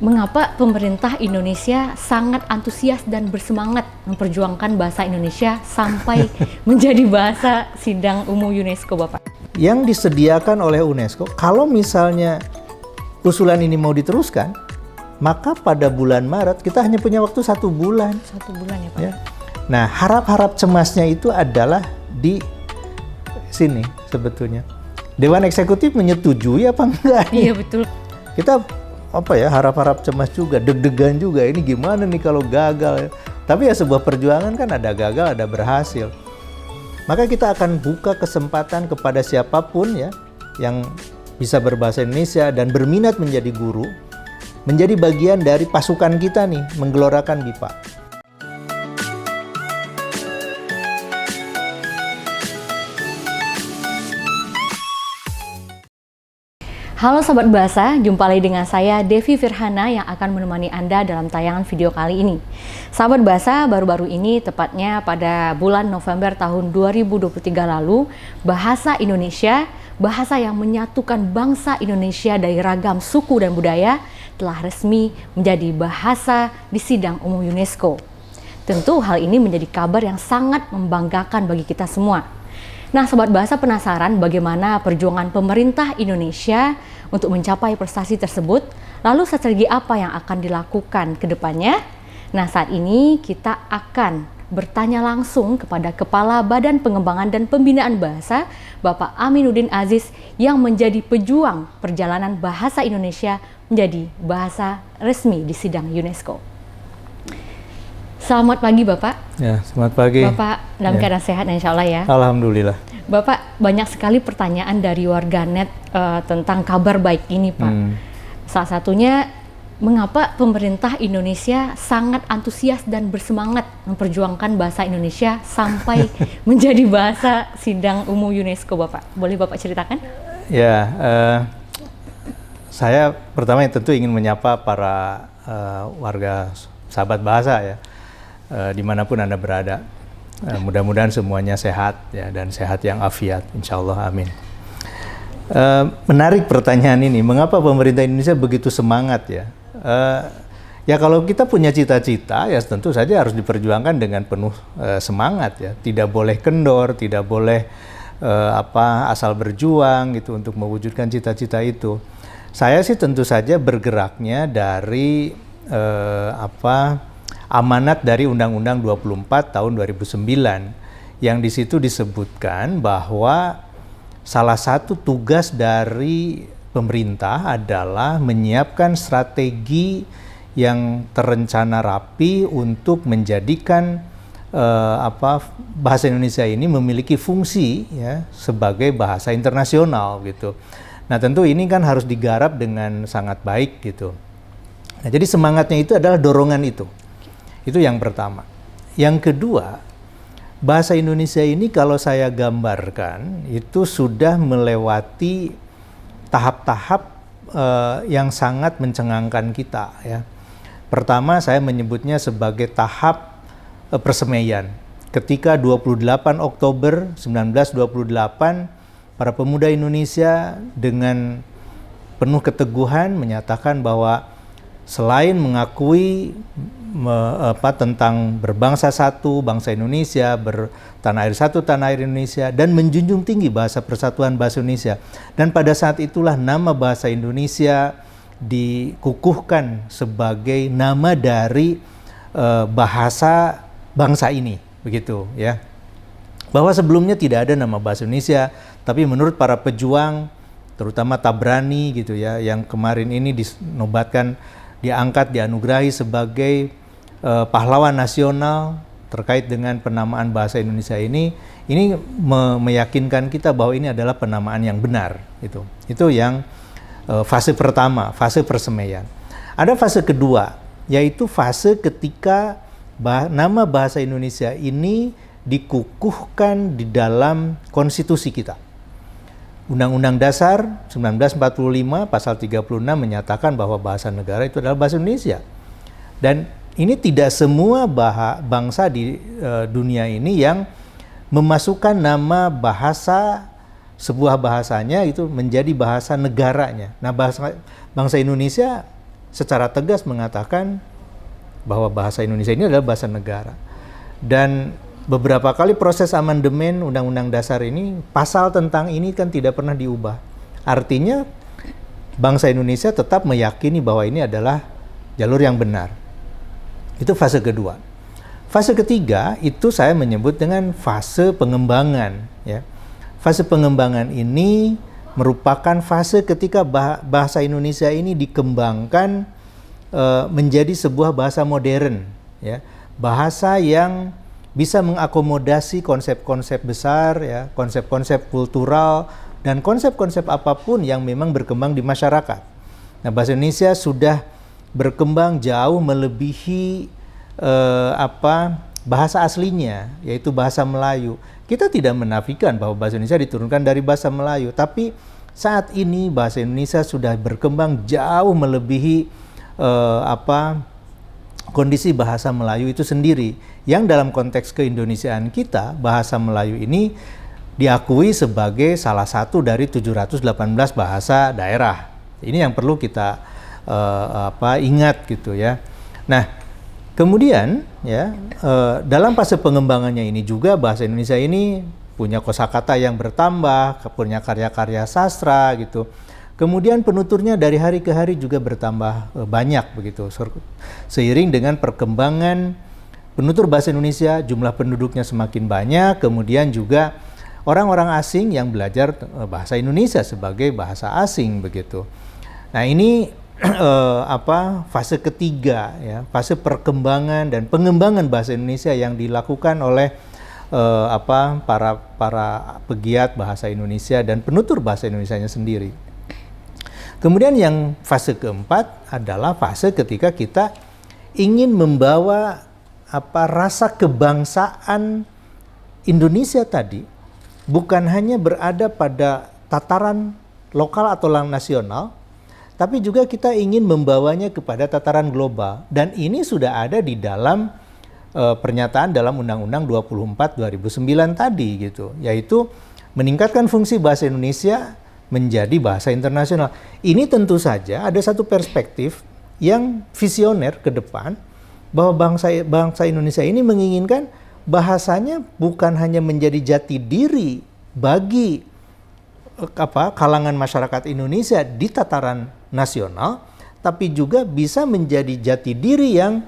Mengapa pemerintah Indonesia sangat antusias dan bersemangat memperjuangkan bahasa Indonesia sampai menjadi bahasa sidang umum UNESCO, Bapak? Yang disediakan oleh UNESCO, kalau misalnya usulan ini mau diteruskan, maka pada bulan Maret kita hanya punya waktu 1 bulan. 1 bulan ya, Pak? Ya. Nah, harap-harap cemasnya itu adalah di sini sebetulnya. Dewan Eksekutif menyetujui apa enggak? Iya, betul. Kita harap-harap cemas juga, deg-degan juga, ini gimana nih kalau gagal. Tapi ya sebuah perjuangan kan ada gagal, ada berhasil. Maka kita akan buka kesempatan kepada siapapun ya yang bisa berbahasa Indonesia dan berminat menjadi guru, menjadi bagian dari pasukan kita nih, menggelorakan BIPA. Halo Sobat Bahasa, jumpa lagi dengan saya Devi Firhana yang akan menemani Anda dalam tayangan video kali ini. Sahabat Bahasa, baru-baru ini tepatnya pada bulan November tahun 2023 lalu, bahasa Indonesia, bahasa yang menyatukan bangsa Indonesia dari ragam suku dan budaya, telah resmi menjadi bahasa di sidang umum UNESCO. Tentu hal ini menjadi kabar yang sangat membanggakan bagi kita semua. Nah, Sobat Bahasa penasaran bagaimana perjuangan pemerintah Indonesia untuk mencapai prestasi tersebut? Lalu strategi apa yang akan dilakukan ke depannya? Nah, saat ini kita akan bertanya langsung kepada Kepala Badan Pengembangan dan Pembinaan Bahasa, Bapak Aminuddin Aziz, yang menjadi pejuang perjalanan bahasa Indonesia menjadi bahasa resmi di sidang UNESCO. Selamat pagi Bapak. Ya, selamat pagi. Bapak dalam keadaan sehat insya Allah ya. Alhamdulillah. Bapak, banyak sekali pertanyaan dari warganet tentang kabar baik ini Pak. Salah satunya, mengapa pemerintah Indonesia sangat antusias dan bersemangat memperjuangkan bahasa Indonesia sampai menjadi bahasa sidang umum UNESCO Bapak? Boleh Bapak ceritakan? Ya, saya pertama tentu ingin menyapa para warga sahabat bahasa ya. Dimanapun Anda berada, mudah-mudahan semuanya sehat ya, dan sehat yang afiat, insya Allah, amin. Menarik pertanyaan ini, mengapa pemerintah Indonesia begitu semangat ya? Ya kalau kita punya cita-cita ya tentu saja harus diperjuangkan dengan penuh semangat ya, tidak boleh kendor, tidak boleh asal berjuang gitu untuk mewujudkan cita-cita itu. Saya sih tentu saja bergeraknya dari amanat dari Undang-Undang 24 tahun 2009 yang di situ disebutkan bahwa salah satu tugas dari pemerintah adalah menyiapkan strategi yang terencana rapi untuk menjadikan bahasa Indonesia ini memiliki fungsi ya sebagai bahasa internasional gitu. Nah, tentu ini kan harus digarap dengan sangat baik gitu. Nah, jadi semangatnya itu adalah dorongan itu. Itu yang pertama. Yang kedua, bahasa Indonesia ini kalau saya gambarkan itu sudah melewati tahap-tahap yang sangat mencengangkan kita ya. Pertama, saya menyebutnya sebagai tahap persemaian. Ketika 28 Oktober 1928 para pemuda Indonesia dengan penuh keteguhan menyatakan bahwa selain mengakui tentang berbangsa satu, bangsa Indonesia, bertanah air satu, tanah air Indonesia, dan menjunjung tinggi bahasa persatuan bahasa Indonesia. Dan pada saat itulah nama bahasa Indonesia dikukuhkan sebagai nama dari bahasa bangsa ini, begitu ya. Bahwa sebelumnya tidak ada nama bahasa Indonesia, tapi menurut para pejuang, terutama Tabrani gitu ya, yang kemarin ini dinobatkan, diangkat, dianugerahi sebagai pahlawan nasional terkait dengan penamaan bahasa Indonesia ini meyakinkan kita bahwa ini adalah penamaan yang benar. Itu yang fase pertama, fase persemaian. Ada fase kedua, yaitu fase ketika nama bahasa Indonesia ini dikukuhkan di dalam konstitusi kita. Undang-Undang Dasar 1945 pasal 36 menyatakan bahwa bahasa negara itu adalah bahasa Indonesia. Dan ini tidak semua bangsa di dunia ini yang memasukkan nama bahasa sebuah bahasanya itu menjadi bahasa negaranya. Nah, bangsa Indonesia secara tegas mengatakan bahwa bahasa Indonesia ini adalah bahasa negara. Dan beberapa kali proses amandemen Undang-Undang Dasar ini, pasal tentang ini kan tidak pernah diubah. Artinya bangsa Indonesia tetap meyakini bahwa ini adalah jalur yang benar. Itu fase kedua. Fase ketiga itu saya menyebut dengan fase pengembangan. Ya. Fase pengembangan ini merupakan fase ketika bahasa Indonesia ini dikembangkan menjadi sebuah bahasa modern. Ya. Bahasa yang bisa mengakomodasi konsep-konsep besar, ya, konsep-konsep kultural, dan konsep-konsep apapun yang memang berkembang di masyarakat. Nah, bahasa Indonesia sudah berkembang jauh melebihi bahasa aslinya, yaitu bahasa Melayu. Kita tidak menafikan bahwa bahasa Indonesia diturunkan dari bahasa Melayu, tapi saat ini bahasa Indonesia sudah berkembang jauh melebihi kondisi bahasa Melayu itu sendiri, yang dalam konteks keindonesiaan kita, bahasa Melayu ini diakui sebagai salah satu dari 718 bahasa daerah. Ini yang perlu kita ingat gitu ya. Nah, kemudian ya dalam fase pengembangannya ini juga bahasa Indonesia ini punya kosakata yang bertambah, punya karya-karya sastra gitu. Kemudian penuturnya dari hari ke hari juga bertambah banyak begitu. Seiring dengan perkembangan penutur bahasa Indonesia, jumlah penduduknya semakin banyak, kemudian juga orang-orang asing yang belajar bahasa Indonesia sebagai bahasa asing begitu. Nah, ini fase ketiga ya, fase perkembangan dan pengembangan bahasa Indonesia yang dilakukan oleh para pegiat bahasa Indonesia dan penutur bahasa Indonesianya sendiri. Kemudian yang fase keempat adalah fase ketika kita ingin membawa rasa kebangsaan Indonesia tadi bukan hanya berada pada tataran lokal atau nasional, tapi juga kita ingin membawanya kepada tataran global. Dan ini sudah ada di dalam pernyataan dalam Undang-Undang 24 2009 tadi gitu, yaitu meningkatkan fungsi bahasa Indonesia menjadi bahasa internasional. Ini tentu saja ada satu perspektif yang visioner ke depan, bahwa bangsa Indonesia ini menginginkan bahasanya bukan hanya menjadi jati diri bagi kalangan masyarakat Indonesia di tataran nasional, tapi juga bisa menjadi jati diri yang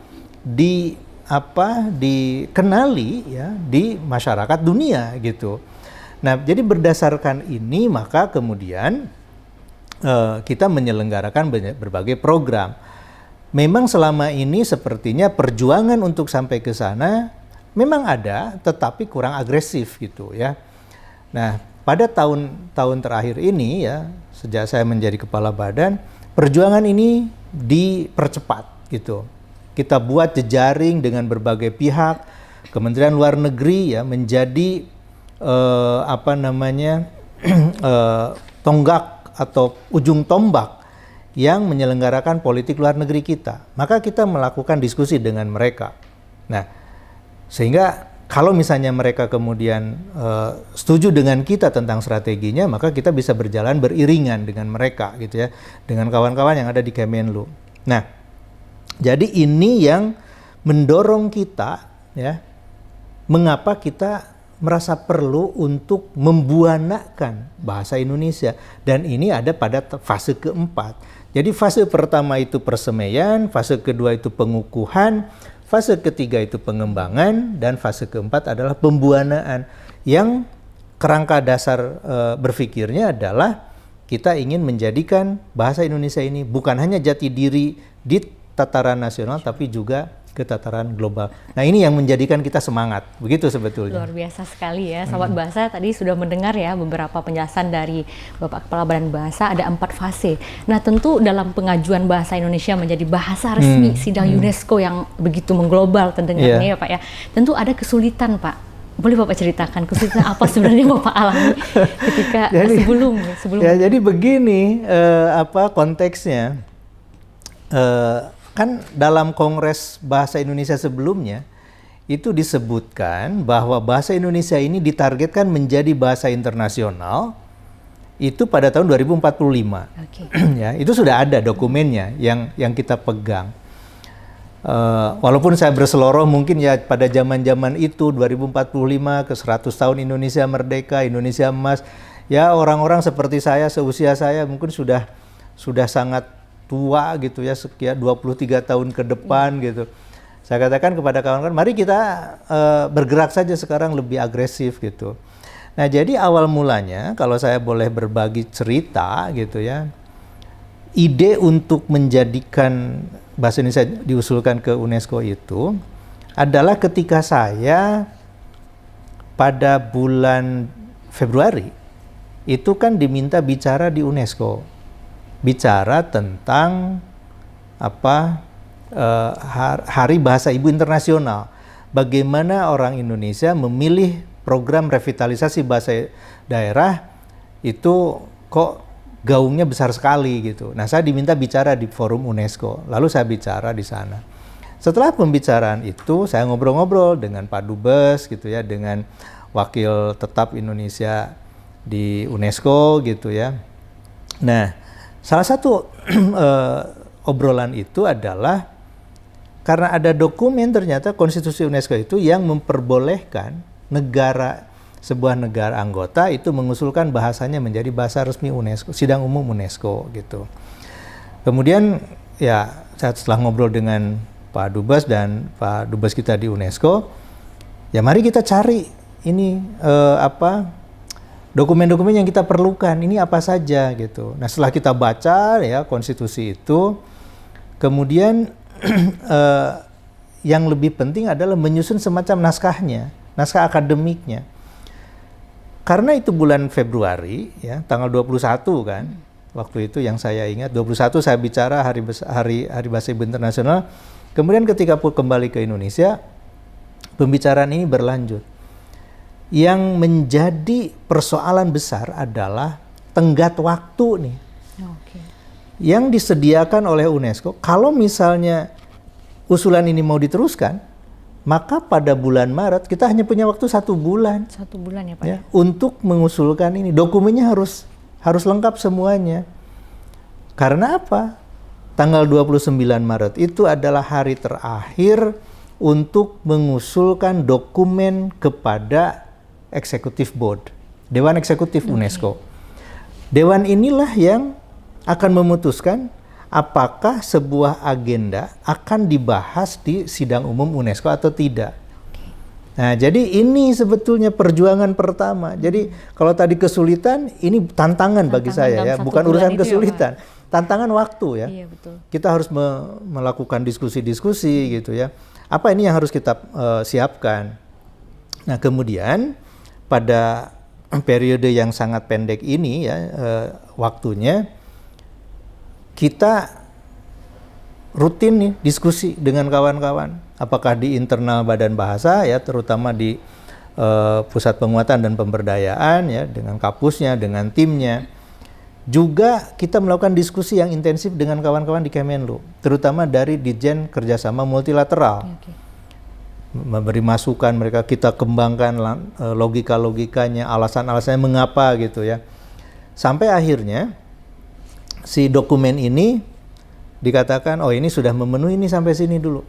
dikenali ya di masyarakat dunia gitu. Nah, jadi berdasarkan ini maka kemudian kita menyelenggarakan berbagai program. Memang selama ini sepertinya perjuangan untuk sampai ke sana memang ada, tetapi kurang agresif gitu ya. Nah, pada tahun terakhir ini ya, sejak saya menjadi kepala badan, perjuangan ini dipercepat gitu. Kita buat jejaring dengan berbagai pihak, Kementerian Luar Negeri ya menjadi tonggak atau ujung tombak yang menyelenggarakan politik luar negeri kita. Maka kita melakukan diskusi dengan mereka. Nah, sehingga kalau misalnya mereka kemudian setuju dengan kita tentang strateginya, maka kita bisa berjalan beriringan dengan mereka gitu ya, dengan kawan-kawan yang ada di Kemenlu. Nah, jadi ini yang mendorong kita ya, mengapa kita merasa perlu untuk membuanakan bahasa Indonesia, dan ini ada pada fase keempat. Jadi fase pertama itu persemaian, fase kedua itu pengukuhan, fase ketiga itu pengembangan, dan fase keempat adalah pembuanaan. Yang kerangka dasar berpikirnya adalah kita ingin menjadikan bahasa Indonesia ini bukan hanya jati diri di tataran nasional, tapi juga ke tataran global. Nah, ini yang menjadikan kita semangat, begitu sebetulnya. Luar biasa sekali ya, Sobat Bahasa. Tadi sudah mendengar ya beberapa penjelasan dari Bapak Kepala Badan Bahasa, ada 4 fase. Nah, tentu dalam pengajuan bahasa Indonesia menjadi bahasa resmi sidang UNESCO yang begitu mengglobal tentunya ya Pak ya, tentu ada kesulitan Pak. Boleh Bapak ceritakan kesulitan apa sebenarnya Bapak alami ketika sebelum ya, jadi begini konteksnya. Kan dalam Kongres Bahasa Indonesia sebelumnya itu disebutkan bahwa bahasa Indonesia ini ditargetkan menjadi bahasa internasional itu pada tahun 2045. Oke. Ya, itu sudah ada dokumennya yang kita pegang. Walaupun saya berseloroh mungkin ya pada zaman-zaman itu 2045 ke 100 tahun Indonesia merdeka, Indonesia emas, ya orang-orang seperti saya seusia saya mungkin sudah sangat tua gitu ya, sekian 23 tahun ke depan gitu. Saya katakan kepada kawan-kawan, mari kita bergerak saja sekarang lebih agresif gitu. Nah, jadi awal mulanya kalau saya boleh berbagi cerita gitu ya, ide untuk menjadikan bahasa Indonesia diusulkan ke UNESCO itu adalah ketika saya pada bulan Februari itu kan diminta bicara di UNESCO, bicara tentang Hari Bahasa Ibu Internasional, bagaimana orang Indonesia memilih program revitalisasi bahasa daerah itu kok gaungnya besar sekali gitu. Nah, saya diminta bicara di forum UNESCO, lalu saya bicara di sana. Setelah pembicaraan itu, saya ngobrol-ngobrol dengan Pak Dubes gitu ya, dengan wakil tetap Indonesia di UNESCO gitu ya. Nah, salah satu obrolan itu adalah karena ada dokumen ternyata konstitusi UNESCO itu yang memperbolehkan sebuah negara anggota itu mengusulkan bahasanya menjadi bahasa resmi UNESCO, sidang umum UNESCO gitu. Kemudian ya saya setelah ngobrol dengan Pak Dubes dan Pak Dubes kita di UNESCO, ya mari kita cari ini dokumen-dokumen yang kita perlukan, ini apa saja gitu. Nah, setelah kita baca ya konstitusi itu, kemudian yang lebih penting adalah menyusun semacam naskahnya, naskah akademiknya. Karena itu bulan Februari, ya, tanggal 21 kan, waktu itu yang saya ingat, 21 saya bicara Hari Bahasa Ibu Internasional. Kemudian ketika kembali ke Indonesia, pembicaraan ini berlanjut. Yang menjadi persoalan besar adalah tenggat waktu nih. Oke. Yang disediakan oleh UNESCO, kalau misalnya usulan ini mau diteruskan, maka pada bulan Maret kita hanya punya waktu 1 bulan. 1 bulan ya Pak? Ya, untuk mengusulkan ini. Dokumennya harus lengkap semuanya. Karena apa? Tanggal 29 Maret itu adalah hari terakhir untuk mengusulkan dokumen kepada Executive Board, Dewan Eksekutif UNESCO. Dewan inilah yang akan memutuskan apakah sebuah agenda akan dibahas di sidang umum UNESCO atau tidak. Nah, jadi ini sebetulnya perjuangan pertama. Jadi kalau tadi kesulitan, ini tantangan bagi saya ya, bukan urusan kesulitan, tantangan waktu ya. Iya, betul. Kita harus melakukan diskusi-diskusi gitu ya. Apa ini yang harus kita siapkan? Nah, kemudian pada periode yang sangat pendek ini ya waktunya, kita rutin nih diskusi dengan kawan-kawan, apakah di internal Badan Bahasa ya, terutama di Pusat Penguatan dan Pemberdayaan ya, dengan kapusnya, dengan timnya. Juga kita melakukan diskusi yang intensif dengan kawan-kawan di Kemenlu, terutama dari Ditjen Kerjasama Multilateral. Memberi masukan mereka, kita kembangkan logika-logikanya, alasan-alasannya mengapa gitu ya. Sampai akhirnya si dokumen ini dikatakan, oh ini sudah memenuhi ini sampai sini dulu.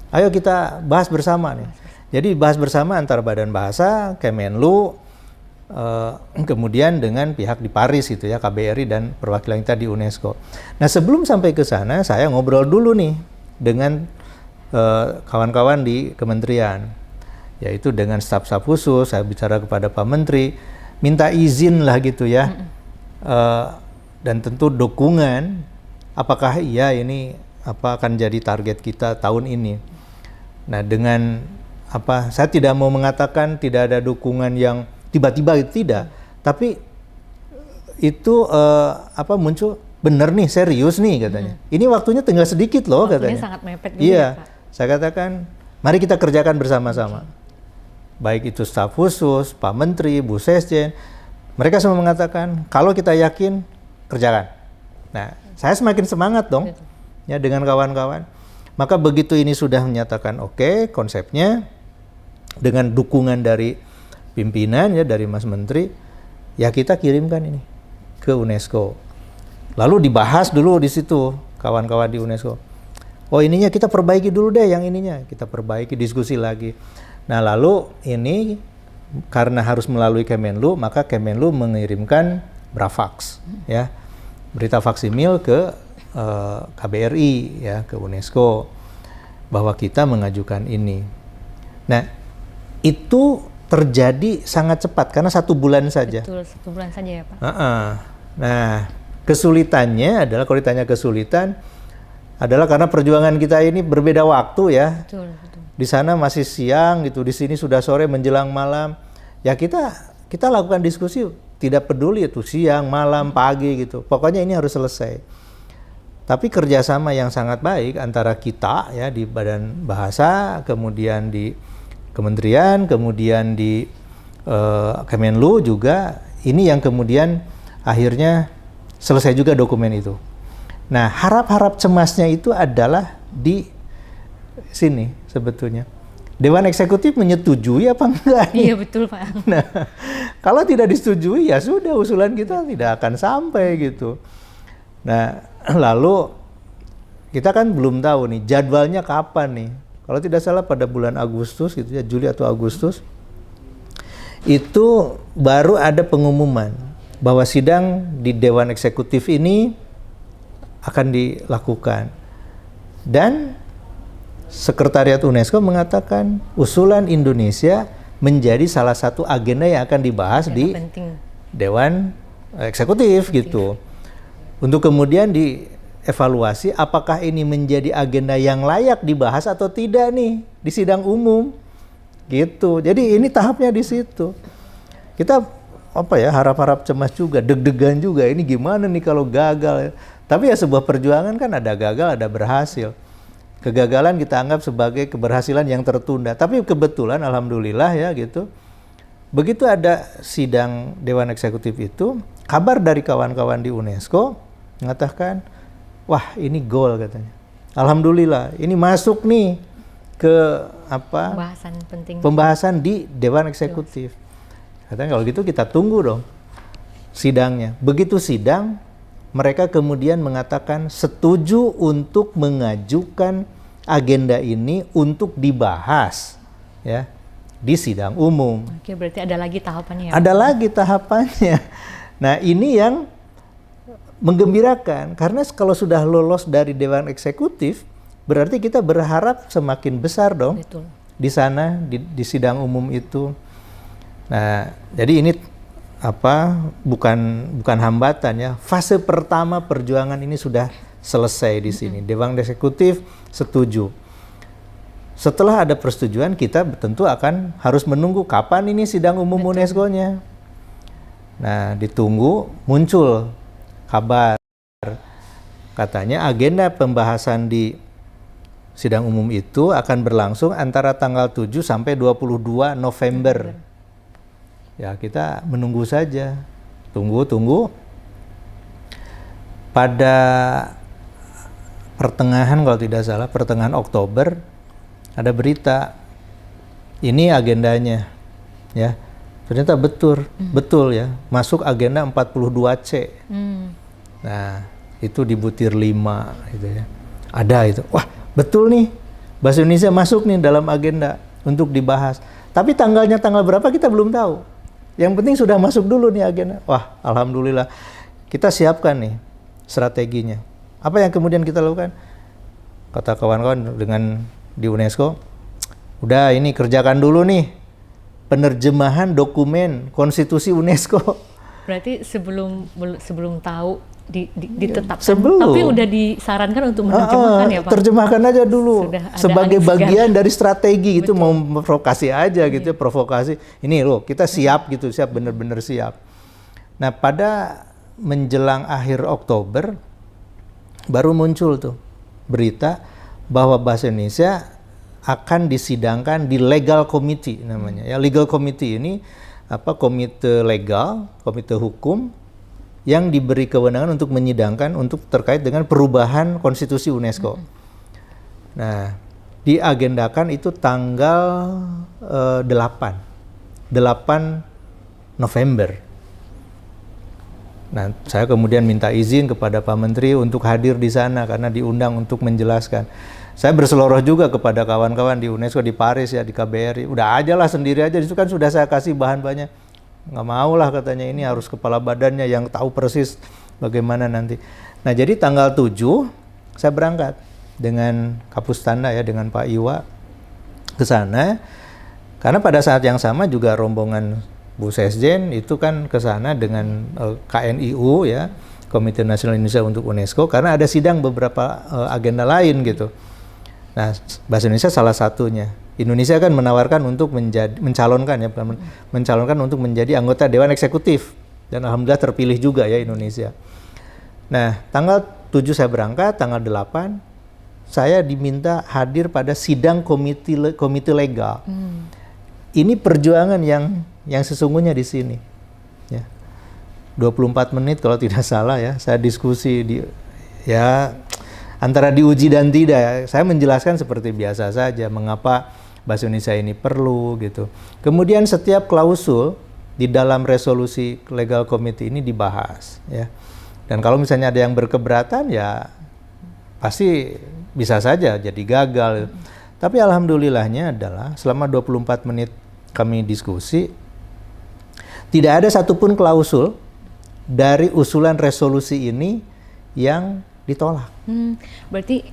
Ayo kita bahas bersama nih. Jadi bahas bersama antara Badan Bahasa, Kemenlu, kemudian dengan pihak di Paris gitu ya, KBRI dan perwakilan kita di UNESCO. Nah, sebelum sampai ke sana, saya ngobrol dulu nih dengan kawan-kawan di kementerian, yaitu dengan staf-staf khusus. Saya bicara kepada Pak Menteri, minta izin lah gitu ya. Dan tentu dukungan, apakah iya ini akan jadi target kita tahun ini. Nah, dengan saya tidak mau mengatakan tidak ada dukungan yang tiba-tiba, tidak, tapi itu muncul bener nih, serius nih katanya. Ini waktunya tinggal sedikit loh katanya. Sangat mepet gitu iya, ya, Pak. Saya katakan mari kita kerjakan bersama-sama. Baik itu staf khusus, Pak Menteri, Bu Sesjen, mereka semua mengatakan kalau kita yakin kerjakan. Nah, saya semakin semangat dong ya dengan kawan-kawan. Maka begitu ini sudah menyatakan oke, konsepnya dengan dukungan dari pimpinan ya, dari Mas Menteri, ya kita kirimkan ini ke UNESCO. Lalu dibahas dulu di situ kawan-kawan di UNESCO. Oh ininya kita perbaiki dulu deh, yang ininya kita perbaiki, diskusi lagi. Nah lalu ini karena harus melalui Kemenlu, maka Kemenlu mengirimkan Bravax, ya, berita faksimil ke KBRI, ya, ke UNESCO bahwa kita mengajukan ini. Nah itu terjadi sangat cepat karena 1 bulan saja. Betul, 1 bulan saja ya Pak. Nah kesulitannya adalah, kalau ditanya kesulitan, adalah karena perjuangan kita ini berbeda waktu ya. Betul, betul. Di sana masih siang gitu, di sini sudah sore menjelang malam. Ya kita lakukan diskusi, tidak peduli itu siang, malam, pagi gitu. Pokoknya ini harus selesai. Tapi kerjasama yang sangat baik antara kita ya di Badan Bahasa, kemudian di Kementerian, kemudian di Kemenlu juga, ini yang kemudian akhirnya selesai juga dokumen itu. Nah, harap-harap cemasnya itu adalah di sini sebetulnya. Dewan Eksekutif menyetujui apa enggak? Iya betul Pak. Nah, kalau tidak disetujui ya sudah, usulan kita tidak akan sampai gitu. Nah, lalu kita kan belum tahu nih jadwalnya kapan nih. Kalau tidak salah pada bulan Agustus gitu ya, Juli atau Agustus, itu baru ada pengumuman bahwa sidang di Dewan Eksekutif ini akan dilakukan. Dan Sekretariat UNESCO mengatakan usulan Indonesia menjadi salah satu agenda yang akan dibahas di Dewan Eksekutif gitu. Untuk kemudian dievaluasi apakah ini menjadi agenda yang layak dibahas atau tidak nih di sidang umum. Gitu. Jadi ini tahapnya di situ. Kita harap-harap cemas juga, deg-degan juga. Ini gimana nih kalau gagal? Tapi ya sebuah perjuangan kan ada gagal, ada berhasil. Kegagalan kita anggap sebagai keberhasilan yang tertunda. Tapi kebetulan alhamdulillah ya gitu. Begitu ada sidang Dewan Eksekutif itu, kabar dari kawan-kawan di UNESCO mengatakan, wah ini goal katanya. Alhamdulillah, ini masuk nih ke pembahasan di Dewan Eksekutif. Katanya kalau gitu kita tunggu dong sidangnya. Begitu sidang, mereka kemudian mengatakan setuju untuk mengajukan agenda ini untuk dibahas ya di sidang umum. Oke, berarti ada lagi tahapannya. Ada lagi tahapannya. Nah, ini yang menggembirakan karena kalau sudah lolos dari Dewan Eksekutif, berarti kita berharap semakin besar dong. Betul. Di sana di sidang umum itu. Nah, jadi ini bukan hambatan ya. Fase pertama perjuangan ini sudah selesai di sini. Dewan Eksekutif setuju. Setelah ada persetujuan, kita tentu akan harus menunggu kapan ini sidang umum UNESCO-nya. Nah, ditunggu, muncul kabar katanya agenda pembahasan di sidang umum itu akan berlangsung antara tanggal 7 sampai 22 November. Ya, kita menunggu saja. Tunggu. Pada pertengahan, kalau tidak salah, pertengahan Oktober, ada berita. Ini agendanya. Ya. Ternyata betul ya. Masuk agenda 42C. Nah, itu di butir 5 gitu ya. Ada itu. Wah, betul nih. Bahasa Indonesia masuk nih dalam agenda untuk dibahas. Tapi tanggalnya tanggal berapa kita belum tahu. Yang penting sudah masuk dulu nih agenda. Wah, alhamdulillah. Kita siapkan nih strateginya. Apa yang kemudian kita lakukan? Kata kawan-kawan dengan di UNESCO, udah ini kerjakan dulu nih penerjemahan dokumen konstitusi UNESCO. Berarti sebelum tahu ditetapkan, sebelum. Tapi udah disarankan untuk menerjemahkan ya Pak? Terjemahkan aja dulu sebagai bagian dari strategi. Itu mau provokasi aja gitu ya, provokasi. Ini loh kita siap gitu, bener-bener siap. Nah, pada menjelang akhir Oktober baru muncul tuh berita bahwa bahasa Indonesia akan disidangkan di Legal Committee namanya. Ya, Legal Committee ini komite legal, komite hukum yang diberi kewenangan untuk menyidangkan untuk terkait dengan perubahan konstitusi UNESCO. Nah, diagendakan itu tanggal 8 November. Nah, saya kemudian minta izin kepada Pak Menteri untuk hadir di sana karena diundang untuk menjelaskan. Saya berseloroh juga kepada kawan-kawan di UNESCO, di Paris ya, di KBRI. Udah aja lah sendiri aja, itu kan sudah saya kasih bahan banyak. Nggak mau lah katanya, ini harus kepala badannya yang tahu persis bagaimana nanti. Nah, jadi tanggal 7 saya berangkat dengan Kapus Tanda ya, dengan Pak Iwa ke sana. Karena pada saat yang sama juga rombongan Bu Sesjen itu kan ke sana dengan KNIU ya, Komite Nasional Indonesia untuk UNESCO, karena ada sidang beberapa agenda lain gitu. Nah, Bahasa Indonesia salah satunya. Indonesia kan menawarkan untuk mencalonkan untuk menjadi anggota Dewan Eksekutif, dan alhamdulillah terpilih juga ya Indonesia. Nah, tanggal 7 saya berangkat, tanggal 8 saya diminta hadir pada sidang komite legal. Ini perjuangan yang sesungguhnya di sini. Ya. 24 menit kalau tidak salah ya, saya diskusi antara diuji dan tidak ya. Saya menjelaskan seperti biasa saja mengapa Bahasa Indonesia ini perlu gitu. Kemudian setiap klausul di dalam resolusi legal committee ini dibahas ya. Dan kalau misalnya ada yang berkeberatan ya pasti bisa saja jadi gagal. Tapi alhamdulillahnya adalah selama 24 menit kami diskusi, tidak ada satupun klausul dari usulan resolusi ini yang ditolak. Berarti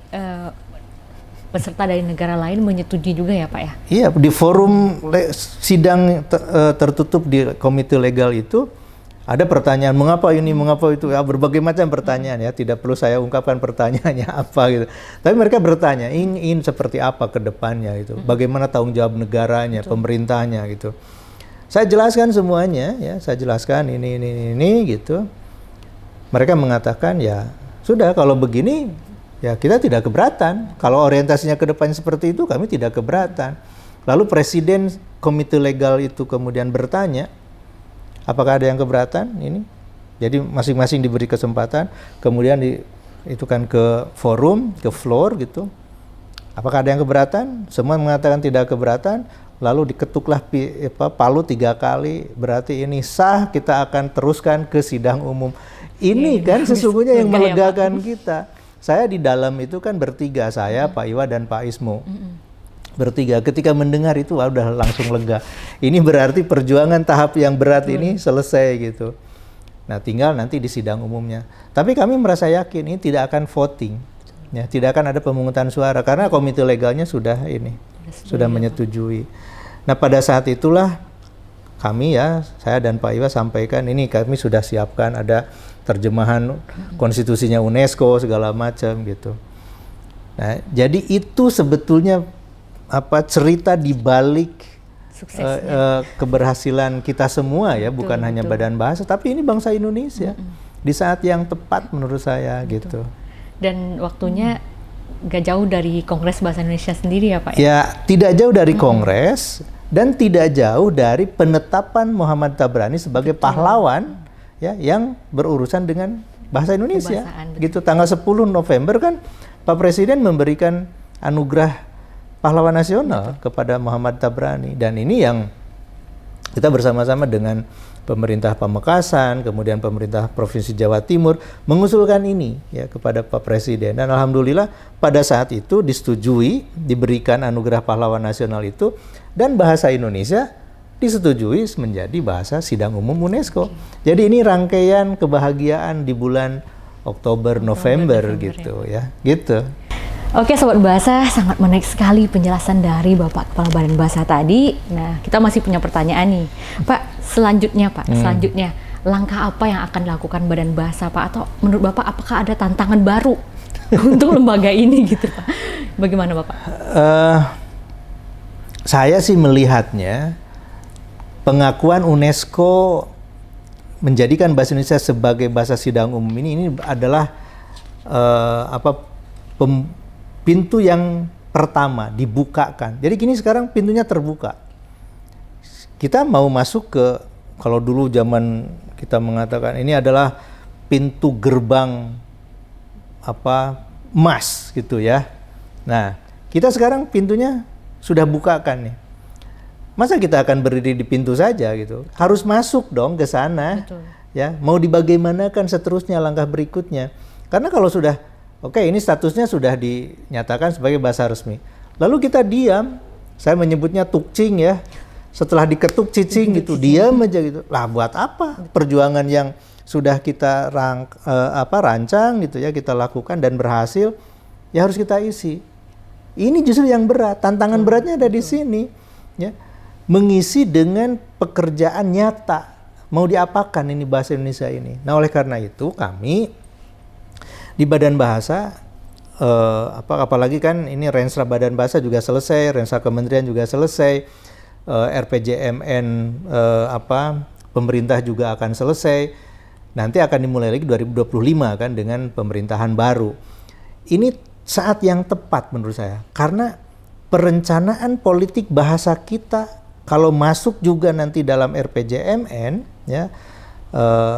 peserta dari negara lain menyetujui juga ya Pak ya? Iya, di forum sidang tertutup di komite legal itu ada pertanyaan, mengapa ini, mengapa itu, ya berbagai macam pertanyaan ya, tidak perlu saya ungkapkan pertanyaannya apa gitu. Tapi mereka bertanya, ingin seperti apa ke depannya gitu, bagaimana tanggung jawab negaranya, pemerintahnya gitu. Saya jelaskan semuanya ya, saya jelaskan ini gitu. Mereka mengatakan ya sudah kalau begini ya kita tidak keberatan. Kalau orientasinya ke depannya seperti itu kami tidak keberatan. Lalu presiden komite legal itu kemudian bertanya, apakah ada yang keberatan ini? Jadi masing-masing diberi kesempatan, kemudian itu kan ke forum, ke floor gitu. Apakah ada yang keberatan? Semua mengatakan tidak keberatan. Lalu diketuklah palu 3 kali, berarti ini sah, kita akan teruskan ke sidang umum. Ini kan sesungguhnya yang melegakan kita. Saya di dalam itu kan bertiga, saya, Pak Iwa, dan Pak Ismo. Bertiga, ketika mendengar itu udah langsung lega. Ini berarti perjuangan tahap yang berat ini selesai gitu. Nah, tinggal nanti di sidang umumnya. Tapi kami merasa yakin ini tidak akan voting. Ya, tidak akan ada pemungutan suara karena komite legalnya sudah menyetujui. Nah, pada saat itulah kami ya, saya dan Pak Iwa sampaikan ini kami sudah siapkan ada terjemahan konstitusinya UNESCO segala macam gitu. Nah, jadi itu sebetulnya cerita di balik keberhasilan kita semua ya, bukan hanya Badan Bahasa, tapi ini bangsa Indonesia di saat yang tepat menurut saya gitu. Dan waktunya gak jauh dari Kongres Bahasa Indonesia sendiri ya Pak? Ya, tidak jauh dari Kongres dan tidak jauh dari penetapan Muhammad Tabrani sebagai pahlawan ya yang berurusan dengan bahasa Indonesia. Gitu, tanggal 10 November kan Pak Presiden memberikan anugerah pahlawan nasional kepada Muhammad Tabrani, dan ini yang kita bersama-sama dengan pemerintah Pamekasan, kemudian pemerintah Provinsi Jawa Timur mengusulkan ini ya kepada Pak Presiden, dan alhamdulillah pada saat itu disetujui, diberikan anugerah pahlawan nasional itu, dan bahasa Indonesia disetujui menjadi bahasa sidang umum UNESCO. Jadi ini rangkaian kebahagiaan di bulan Oktober November gitu ya, gitu. Oke Sobat Bahasa, sangat menarik sekali penjelasan dari Bapak Kepala Badan Bahasa tadi. Nah, kita masih punya pertanyaan nih. Pak, selanjutnya langkah apa yang akan dilakukan Badan Bahasa Pak? Atau menurut Bapak apakah ada tantangan baru untuk lembaga ini gitu Pak? Bagaimana Bapak? Saya sih melihatnya pengakuan UNESCO menjadikan bahasa Indonesia sebagai bahasa sidang umum ini adalah pintu yang pertama dibukakan. Jadi gini, sekarang pintunya terbuka. Kita mau masuk ke, kalau dulu zaman kita mengatakan ini adalah pintu gerbang emas gitu ya. Nah, kita sekarang pintunya sudah bukakan nih. Masa kita akan berdiri di pintu saja gitu? Harus masuk dong ke sana. Betul. ya, mau dibagaimanakan seterusnya langkah berikutnya. Karena kalau sudah oke, ini statusnya sudah dinyatakan sebagai bahasa resmi. Lalu kita diam, saya menyebutnya tukcing ya. Setelah diketuk cicing gitu, diam aja gitu. Lah buat apa? Perjuangan yang sudah kita rancang gitu ya, kita lakukan dan berhasil, ya harus kita isi. Ini justru yang berat, tantangan beratnya ada di sini, ya. Mengisi dengan pekerjaan nyata. Mau diapakan ini bahasa Indonesia ini? Nah, oleh karena itu kami di Badan Bahasa, apalagi kan ini Renstra Badan Bahasa juga selesai, Renstra Kementerian juga selesai, RPJMN pemerintah juga akan selesai. Nanti akan dimulai lagi 2025 kan dengan pemerintahan baru. Ini saat yang tepat menurut saya, karena perencanaan politik bahasa kita kalau masuk juga nanti dalam RPJMN ya,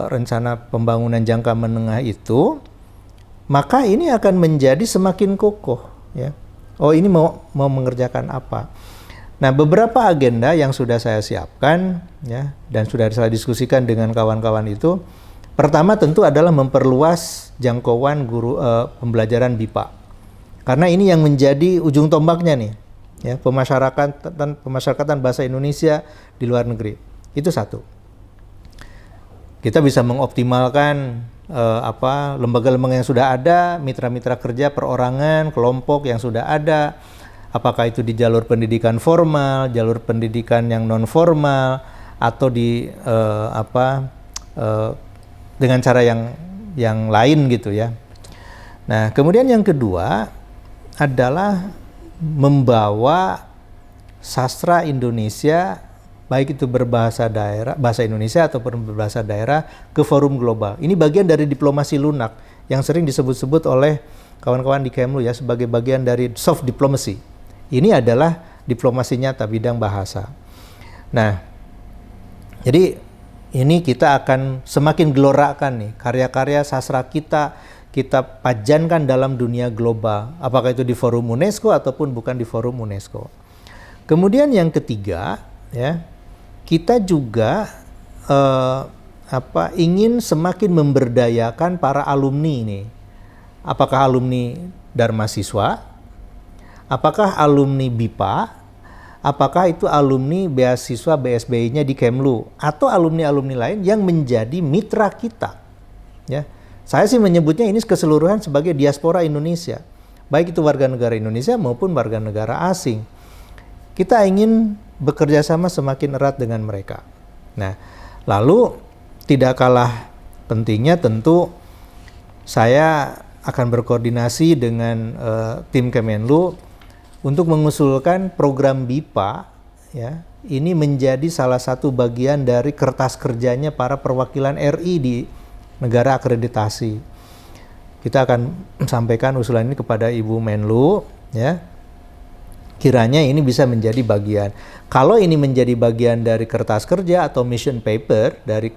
rencana pembangunan jangka menengah itu, maka ini akan menjadi semakin kokoh ya. Oh, ini mau mengerjakan apa? Nah, beberapa agenda yang sudah saya siapkan ya dan sudah saya diskusikan dengan kawan-kawan itu, pertama tentu adalah memperluas jangkauan guru pembelajaran BIPA. Karena ini yang menjadi ujung tombaknya nih ya, pemasyarakatan bahasa Indonesia di luar negeri. Itu satu. Kita bisa mengoptimalkan lembaga-lembaga yang sudah ada, mitra-mitra kerja, perorangan, kelompok yang sudah ada, apakah itu di jalur pendidikan formal, jalur pendidikan yang non formal, atau di dengan cara yang lain gitu ya. Nah, kemudian yang kedua adalah membawa sastra Indonesia, baik itu berbahasa daerah, bahasa Indonesia ataupun berbahasa daerah, ke forum global. Ini bagian dari diplomasi lunak yang sering disebut-sebut oleh kawan-kawan di Kemlu ya sebagai bagian dari soft diplomacy. Ini adalah diplomasi nyata bidang bahasa. Nah, jadi ini kita akan semakin gelorakan nih karya-karya sastra kita pajankan dalam dunia global, apakah itu di forum UNESCO ataupun bukan di forum UNESCO. Kemudian yang ketiga ya, kita juga ingin semakin memberdayakan para alumni ini. Apakah alumni Dharma Siswa, apakah alumni BIPA, apakah itu alumni beasiswa BSBI-nya di Kemlu, atau alumni-alumni lain yang menjadi mitra kita. Ya, saya sih menyebutnya ini keseluruhan sebagai diaspora Indonesia, baik itu warga negara Indonesia maupun warga negara asing. Kita ingin bekerja sama semakin erat dengan mereka. Nah, lalu tidak kalah pentingnya tentu saya akan berkoordinasi dengan tim Kemenlu untuk mengusulkan program BIPA ya. Ini menjadi salah satu bagian dari kertas kerjanya para perwakilan RI di negara akreditasi. Kita akan sampaikan usulan ini kepada Ibu Menlu ya. Kiranya ini bisa menjadi bagian. Kalau ini menjadi bagian dari kertas kerja atau mission paper dari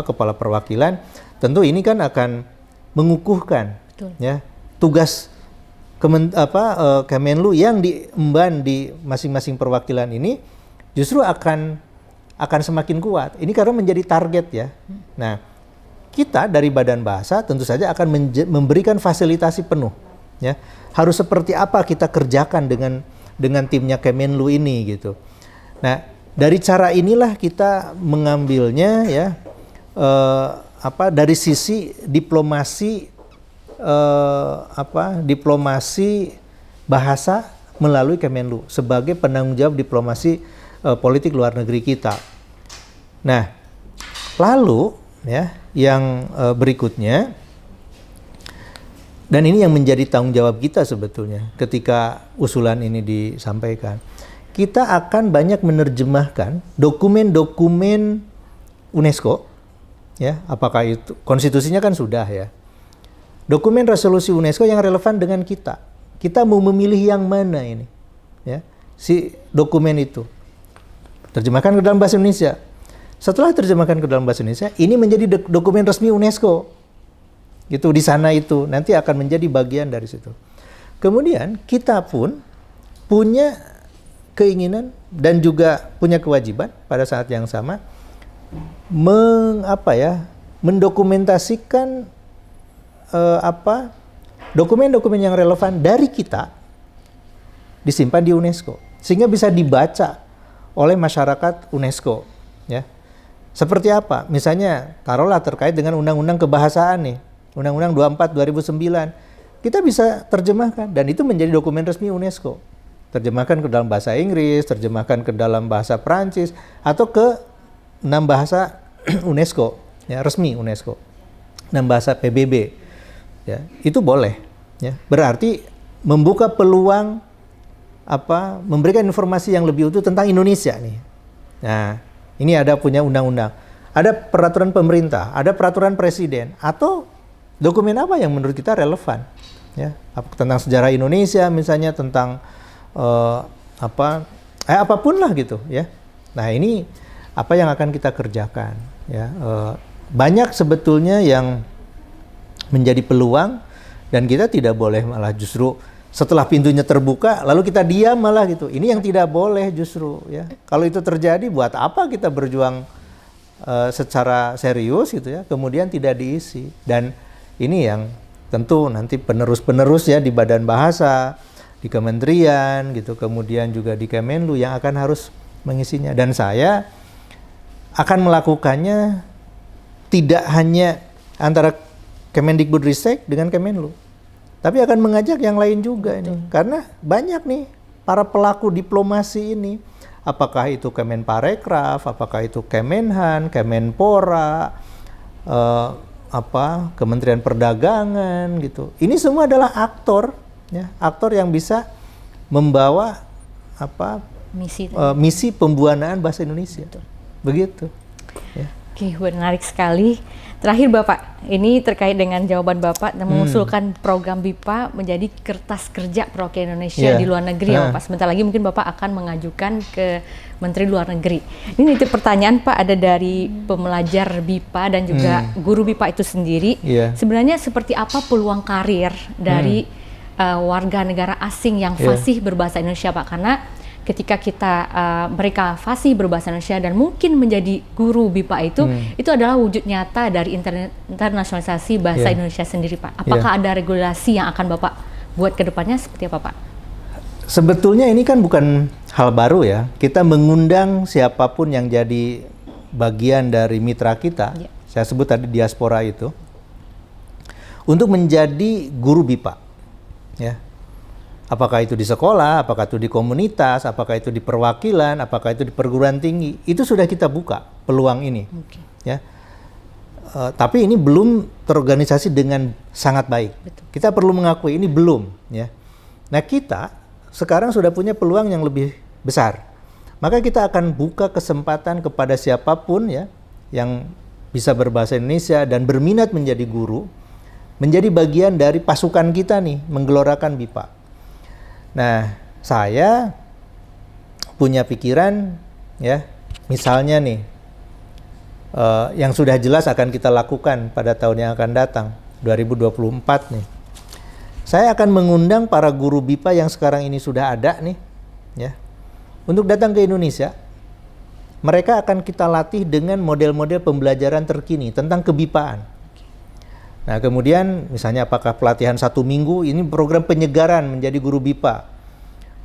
kepala perwakilan, tentu ini kan akan mengukuhkan ya tugas Kemenlu yang diemban di masing-masing perwakilan ini justru akan semakin kuat. Ini karena menjadi target ya. Nah, kita dari Badan Bahasa tentu saja akan memberikan fasilitasi penuh ya. Harus seperti apa kita kerjakan dengan timnya Kemenlu ini gitu. Nah, dari cara inilah kita mengambilnya ya dari sisi diplomasi diplomasi bahasa melalui Kemenlu sebagai penanggung jawab diplomasi politik luar negeri kita. Nah, lalu ya yang berikutnya, dan ini yang menjadi tanggung jawab kita sebetulnya ketika usulan ini disampaikan. Kita akan banyak menerjemahkan dokumen-dokumen UNESCO, ya, apakah itu konstitusinya kan sudah ya. Dokumen resolusi UNESCO yang relevan dengan kita. Kita mau memilih yang mana ini, ya, si dokumen itu. Terjemahkan ke dalam bahasa Indonesia. Setelah terjemahkan ke dalam bahasa Indonesia, ini menjadi dokumen resmi UNESCO. Gitu di sana itu nanti akan menjadi bagian dari situ. Kemudian kita pun punya keinginan dan juga punya kewajiban pada saat yang sama mendokumentasikan dokumen-dokumen yang relevan dari kita disimpan di UNESCO sehingga bisa dibaca oleh masyarakat UNESCO, ya. Seperti apa? Misalnya taruhlah terkait dengan undang-undang kebahasaan nih, Undang-Undang 24 2009. Kita bisa terjemahkan dan itu menjadi dokumen resmi UNESCO. Terjemahkan ke dalam bahasa Inggris, terjemahkan ke dalam bahasa Prancis atau ke 6 bahasa UNESCO, ya, resmi UNESCO. 6 bahasa PBB. Ya, itu boleh, ya. Berarti membuka peluang memberikan informasi yang lebih utuh tentang Indonesia nih. Nah, ini ada punya undang-undang, ada peraturan pemerintah, ada peraturan presiden atau dokumen apa yang menurut kita relevan, ya, tentang sejarah Indonesia misalnya, tentang apapun lah gitu, ya. Nah, ini apa yang akan kita kerjakan, ya. Banyak sebetulnya yang menjadi peluang dan kita tidak boleh malah justru setelah pintunya terbuka lalu kita diam malah gitu. Ini yang tidak boleh justru, ya. Kalau itu terjadi, buat apa kita berjuang secara serius gitu, ya, kemudian tidak diisi. Dan ini yang tentu nanti penerus-penerus, ya, di Badan Bahasa, di kementerian gitu, kemudian juga di Kemenlu yang akan harus mengisinya. Dan saya akan melakukannya tidak hanya antara Kemendikbudristek dengan Kemenlu, tapi akan mengajak yang lain juga. Betul. Ini karena banyak nih para pelaku diplomasi ini, apakah itu Kemenparekraf, apakah itu Kemenhan, Kemenpora, Kementerian Perdagangan gitu. Ini semua adalah aktor, ya, aktor yang bisa membawa misi pembuanaan bahasa Indonesia. Betul. Begitu. Ya. Oke, menarik sekali. Terakhir Bapak, ini terkait dengan jawaban Bapak mengusulkan program BIPA menjadi kertas kerja perwakilan Indonesia di luar negeri, ya Bapak. Sebentar lagi mungkin Bapak akan mengajukan ke Menteri Luar Negeri. Ini nitip pertanyaan Pak, ada dari pembelajar BIPA dan juga guru BIPA itu sendiri. Sebenarnya seperti apa peluang karir dari warga negara asing yang fasih berbahasa Indonesia Pak? Karena ketika mereka fasih berbahasa Indonesia dan mungkin menjadi guru BIPA itu adalah wujud nyata dari internasionalisasi bahasa Indonesia sendiri Pak. Apakah ada regulasi yang akan Bapak buat ke depannya seperti apa Pak? Sebetulnya ini kan bukan hal baru, ya. Kita mengundang siapapun yang jadi bagian dari mitra kita, saya sebut tadi diaspora itu, untuk menjadi guru BIPA, ya. Apakah itu di sekolah, apakah itu di komunitas, apakah itu di perwakilan, apakah itu di perguruan tinggi, itu sudah kita buka peluang ini, ya. Tapi ini belum terorganisasi dengan sangat baik. Betul. Kita perlu mengakui ini belum, ya. Nah, kita sekarang sudah punya peluang yang lebih besar. Maka kita akan buka kesempatan kepada siapapun, ya, yang bisa berbahasa Indonesia dan berminat menjadi guru, menjadi bagian dari pasukan kita nih, menggelorakan BIPA. Nah, saya punya pikiran, ya, misalnya nih, yang sudah jelas akan kita lakukan pada tahun yang akan datang, 2024 nih. Saya akan mengundang para guru BIPA yang sekarang ini sudah ada nih, ya, untuk datang ke Indonesia. Mereka akan kita latih dengan model-model pembelajaran terkini tentang kebipaan. Nah, kemudian misalnya apakah pelatihan 1 minggu, ini program penyegaran menjadi guru BIPA.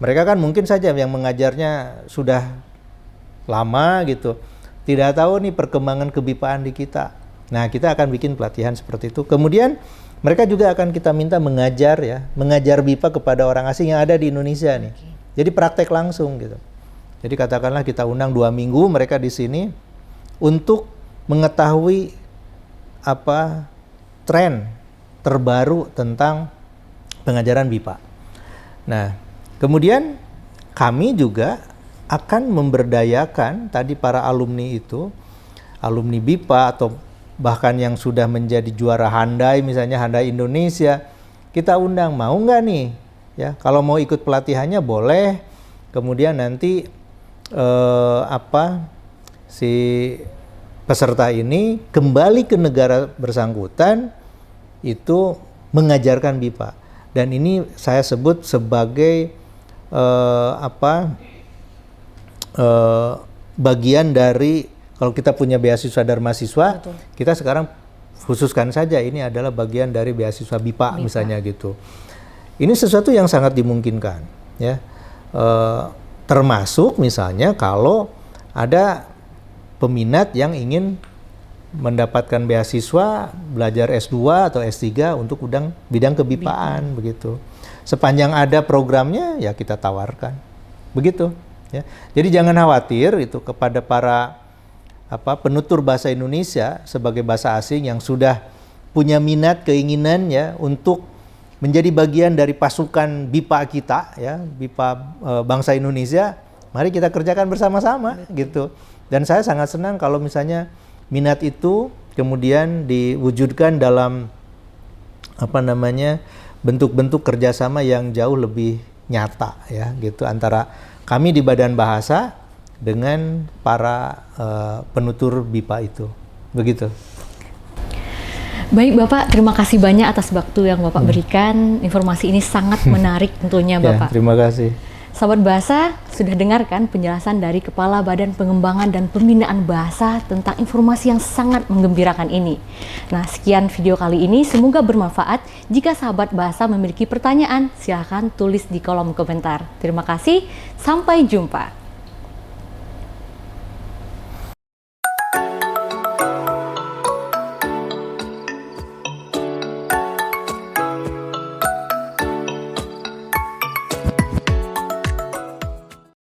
Mereka kan mungkin saja yang mengajarnya sudah lama gitu, tidak tahu nih perkembangan kebipaan di kita. Nah, kita akan bikin pelatihan seperti itu. Kemudian mereka juga akan kita minta mengajar, ya, mengajar BIPA kepada orang asing yang ada di Indonesia nih. Jadi praktek langsung gitu. Jadi katakanlah kita undang 2 minggu mereka di sini untuk mengetahui tren terbaru tentang pengajaran BIPA. Nah, kemudian kami juga akan memberdayakan tadi para alumni itu, alumni BIPA atau bahkan yang sudah menjadi juara handai, misalnya handai Indonesia, kita undang, mau nggak nih, ya, kalau mau ikut pelatihannya boleh. Kemudian nanti si peserta ini kembali ke negara bersangkutan itu mengajarkan BIPA, dan ini saya sebut sebagai bagian dari Kalau kita punya beasiswa Dharma Siswa, Betul. kita sekarang khususkan saja ini adalah bagian dari beasiswa BIPA misalnya gitu. Ini sesuatu yang sangat dimungkinkan, ya. Termasuk misalnya kalau ada peminat yang ingin mendapatkan beasiswa belajar S2 atau S3 untuk bidang kebipaan begitu. Sepanjang ada programnya ya kita tawarkan. Begitu, ya. Jadi jangan khawatir itu kepada para penutur bahasa Indonesia sebagai bahasa asing yang sudah punya minat, keinginan ya untuk menjadi bagian dari pasukan BIPA kita ya, BIPA bangsa Indonesia. Mari kita kerjakan bersama-sama gitu. Dan saya sangat senang kalau misalnya minat itu kemudian diwujudkan dalam bentuk-bentuk kerjasama yang jauh lebih nyata ya gitu antara kami di Badan Bahasa dengan para penutur BIPA itu, begitu. Baik Bapak, terima kasih banyak atas waktu yang Bapak berikan. Informasi ini sangat menarik tentunya Bapak. Ya, terima kasih. Sahabat Bahasa, sudah dengarkan penjelasan dari Kepala Badan Pengembangan dan Pembinaan Bahasa tentang informasi yang sangat menggembirakan ini. Nah, sekian video kali ini, semoga bermanfaat. Jika sahabat Bahasa memiliki pertanyaan, silakan tulis di kolom komentar. Terima kasih, sampai jumpa.